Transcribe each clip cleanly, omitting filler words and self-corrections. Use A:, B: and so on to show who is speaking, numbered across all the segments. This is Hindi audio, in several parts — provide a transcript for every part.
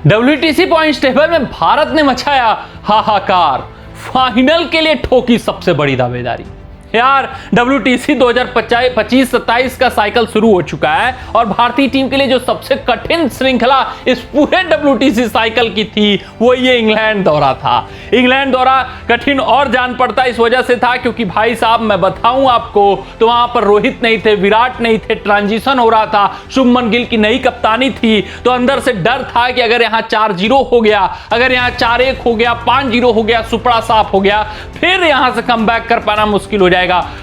A: WTC पॉइंट्स टेबल में भारत ने मचाया हाहाकार, फाइनल के लिए ठोकी सबसे बड़ी दावेदारी। यार WTC 2025-27 का साइकिल शुरू हो चुका है और भारतीय टीम के लिए जो सबसे कठिन श्रृंखला इस पूरे WTC साइकिल की थी वो ये इंग्लैंड दौरा था। इंग्लैंड दौरा कठिन और जान पड़ता इस वजह से था क्योंकि भाई साहब मैं बताऊं आपको तो वहां पर रोहित नहीं थे, विराट नहीं थे, ट्रांजिशन हो रहा था, शुभमन गिल की नई कप्तानी थी, तो अंदर से डर था कि अगर यहाँ 4-0 हो गया, अगर यहाँ 4-1 हो गया, 5-0 हो गया, सुपड़ा साफ हो गया, फिर यहां से कमबैक कर पाना मुश्किल हो जाएगा,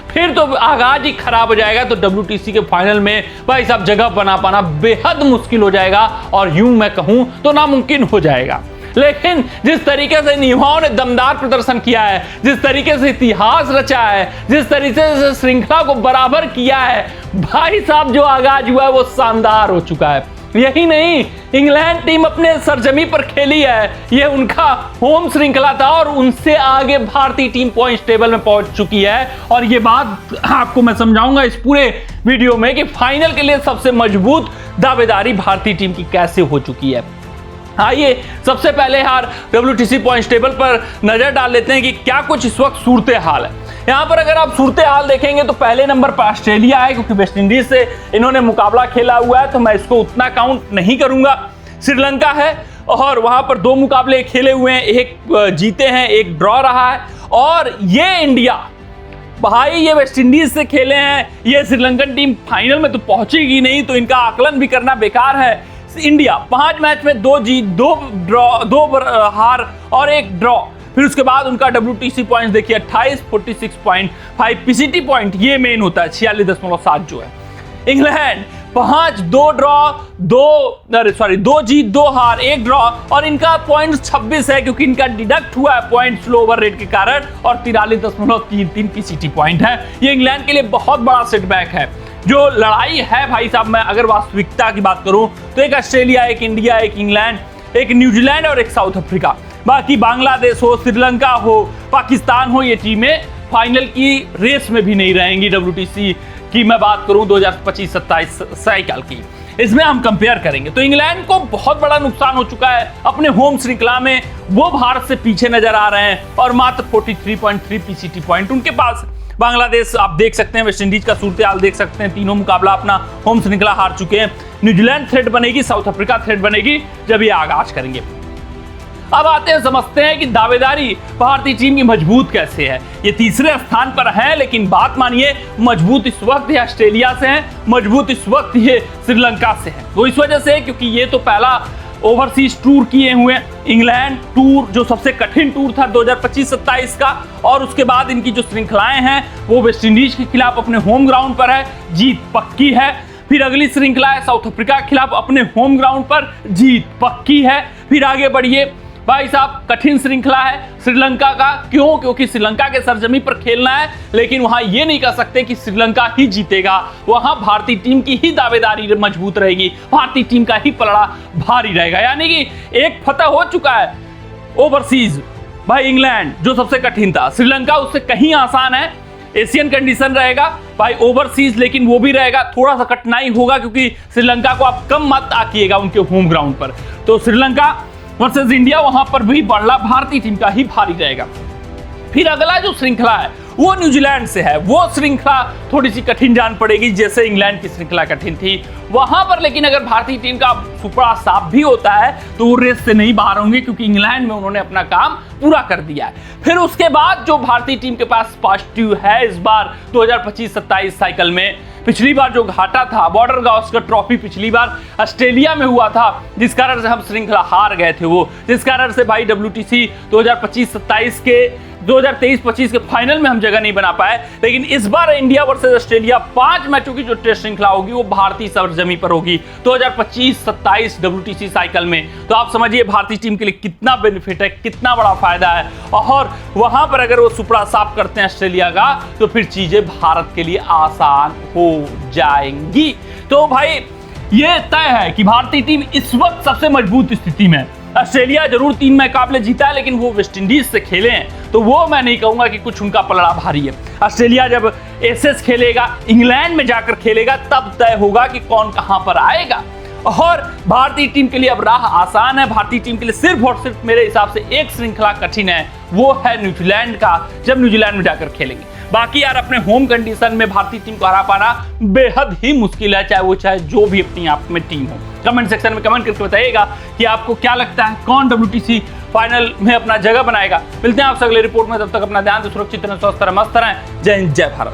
A: फिर तो आगाज ही खराब हो जाएगा। तो WTC के फाइनल में भाई साहब जगह बना पाना बेहद मुश्किल हो जाएगा और यूं मैं कहूं तो नामुमकिन हो जाएगा। लेकिन जिस तरीके से युवाओं ने दमदार प्रदर्शन किया है, जिस तरीके से इतिहास रचा है, जिस तरीके से श्रृंखला को बराबर किया है, भाई साहब जो आगाज हुआ है वो शानदार हो चुका है। यही नहीं, इंग्लैंड टीम अपने सरजमी पर खेली है, ये उनका होम श्रृंखला था और उनसे आगे भारतीय टीम पॉइंट्स टेबल में पहुंच चुकी है। और ये बात आपको मैं समझाऊंगा इस पूरे वीडियो में कि फाइनल के लिए सबसे मजबूत दावेदारी भारतीय टीम की कैसे हो चुकी है। आइए सबसे पहले यार WTC पॉइंट्स टेबल पर नजर डाल लेते हैं कि क्या कुछ इस वक्त सूरत हाल है। यहां पर अगर आप सूरत हाल देखेंगे तो पहले नंबर पर ऑस्ट्रेलिया है क्योंकि वेस्ट इंडीज से इन्होंने मुकाबला खेला हुआ है तो मैं इसको उतना काउंट नहीं करूंगा। श्रीलंका है और वहां पर 2 मुकाबले खेले हुए हैं, एक जीते हैं, एक ड्रॉ रहा है। और ये इंडिया भाई ये वेस्ट इंडीज से खेले हैं, ये श्रीलंकन टीम फाइनल में तो पहुंचेगी नहीं तो इनका आकलन भी करना बेकार है। इंडिया 5 मैच में 2 जीत, 2 ड्रॉ, 2 हार और 1 ड्रॉ। फिर उसके बाद उनका WTC पॉइंट देखिए 28, 46.5 PCT पॉइंट, ये मेन होता है 46.7 जो है। इंग्लैंड 5, 2 ड्रॉ, 2 जीत, 2 हार, 1 ड्रॉ और इनका पॉइंट 26 है क्योंकि इनका डिडक्ट हुआ है पॉइंट लो ओवर रेट के कारण और 43.33 PCT पॉइंट है। ये इंग्लैंड के लिए बहुत बड़ा सेटबैक है। जो लड़ाई है भाई साहब, मैं अगर वास्तविकता की बात करूं तो एक ऑस्ट्रेलिया, एक इंडिया, एक इंग्लैंड, एक न्यूजीलैंड और एक साउथ अफ्रीका, बाकी बांग्लादेश हो, श्रीलंका हो, पाकिस्तान हो, ये टीमें फाइनल की रेस में भी नहीं रहेंगी। WTC की मैं बात करूं 2025-27 साइकिल की, इसमें हम कंपेयर करेंगे तो इंग्लैंड को बहुत बड़ा नुकसान हो चुका है अपने होम श्रृंखला में। वो भारत से पीछे नजर आ रहे हैं और मात्र 43.3 PCT पॉइंट उनके पास। बांग्लादेश आप देख सकते हैं, वेस्ट इंडीज का सूरत हाल देख सकते हैं, तीनों मुकाबला अपना होम श्रृंखला हार चुके हैं। न्यूजीलैंड थ्रेट बनेगी, साउथ अफ्रीका थ्रेट बनेगी जब ये आगाज करेंगे। अब आते हैं समझते हैं कि दावेदारी भारतीय टीम की मजबूत कैसे है। ये तीसरे स्थान पर है लेकिन बात मानिए मजबूत इस वक्त ये ऑस्ट्रेलिया से है, मजबूत इस वक्त ये श्रीलंका से है। वो इस वजह से क्योंकि ये तो पहला ओवरसीज टूर किए हुए इंग्लैंड टूर जो सबसे कठिन टूर था 2025-27 का, और उसके बाद इनकी जो श्रृंखलाएं हैं वो वेस्ट इंडीज के खिलाफ अपने होम ग्राउंड पर है, जीत पक्की है। फिर अगली श्रृंखला है साउथ अफ्रीका के खिलाफ अपने होम ग्राउंड पर, जीत पक्की है। फिर आगे बढ़िए भाई साहब, कठिन श्रृंखला है श्रीलंका का, क्यों? क्योंकि श्रीलंका के सरजमी पर खेलना है, लेकिन वहां ये नहीं कह सकते कि श्रीलंका ही जीतेगा, वहां भारतीय टीम की ही दावेदारी मजबूत रहेगी, भारतीय टीम का ही पलड़ा भारी रहेगा। यानी कि एक फतह हो चुका है ओवरसीज भाई इंग्लैंड जो सबसे कठिन था, श्रीलंका उससे कहीं आसान है। एशियन कंडीशन रहेगा भाई ओवरसीज, लेकिन वो भी रहेगा, थोड़ा सा कठिनाई होगा क्योंकि श्रीलंका को आप कम मत आकिएगा उनके होम ग्राउंड पर। तो श्रीलंका वर्सेस इंडिया वहां पर भी बड़ा भारतीय टीम का ही भारी रहेगा। फिर अगला जो श्रृंखला है वो न्यूजीलैंड से है, वो श्रृंखला थोड़ी सी कठिन जान पड़ेगी जैसे इंग्लैंड की श्रृंखला कठिन थी वहां पर। लेकिन अगर भारतीय टीम का सुपड़ा साफ भी होता है तो वो रेस से नहीं बाहर होंगे क्योंकि इंग्लैंड में उन्होंने अपना काम पूरा कर दिया है। फिर उसके बाद जो भारतीय टीम के पास पॉजिटिव है इस बार 2025-27 साइकिल में, पिछली बार जो घाटा था बॉर्डर गावस्कर ट्रॉफी पिछली बार ऑस्ट्रेलिया में हुआ था जिस कारण से हम श्रृंखला हार गए थे, वो जिस कारण से भाई WTC 2025-27 के 2023-25 के फाइनल में हम जगह नहीं बना पाए। लेकिन इस बार इंडिया वर्सेस ऑस्ट्रेलिया 5 मैचों की जो टेस्ट श्रृंखला होगी वो भारतीय सरजमी पर होगी 2025-27 WTC साइकिल में। तो आप समझिए भारतीय टीम के लिए कितना बेनिफिट है, कितना बड़ा फायदा है। और वहां पर अगर वो सुपड़ा साफ करते हैं ऑस्ट्रेलिया का तो फिर चीजें भारत के लिए आसान हो जाएंगी। तो भाई ये तय है कि भारतीय टीम इस वक्त सबसे मजबूत स्थिति में। ऑस्ट्रेलिया जरूर 3 मुकाबले जीता है लेकिन वो वेस्ट इंडीज से खेले हैं तो वो मैं नहीं कहूंगा कि कुछ उनका पलड़ा भारी है। ऑस्ट्रेलिया जब एसेस खेलेगा, इंग्लैंड में जाकर खेलेगा, तब तय होगा कि कौन कहां पर आएगा। और भारतीय टीम के लिए अब राह आसान है। भारतीय टीम के लिए सिर्फ और सिर्फ मेरे हिसाब से एक श्रृंखला कठिन है, वो है न्यूजीलैंड का, जब न्यूजीलैंड में जाकर खेलेंगे। बाकी यार अपने होम कंडीशन में भारतीय टीम को हरा पाना बेहद ही मुश्किल है, चाहे जो भी अपनी आप में टीम हो। कमेंट सेक्शन में कमेंट करके बताइएगा कि आपको क्या लगता है कौन WTC फाइनल में अपना जगह बनाएगा। मिलते हैं आपसे अगले रिपोर्ट में, तब तक अपना ध्यान से सुरक्षित रहें, स्वस्थ रहें, मस्त रहें। जय हिंद, जय भारत।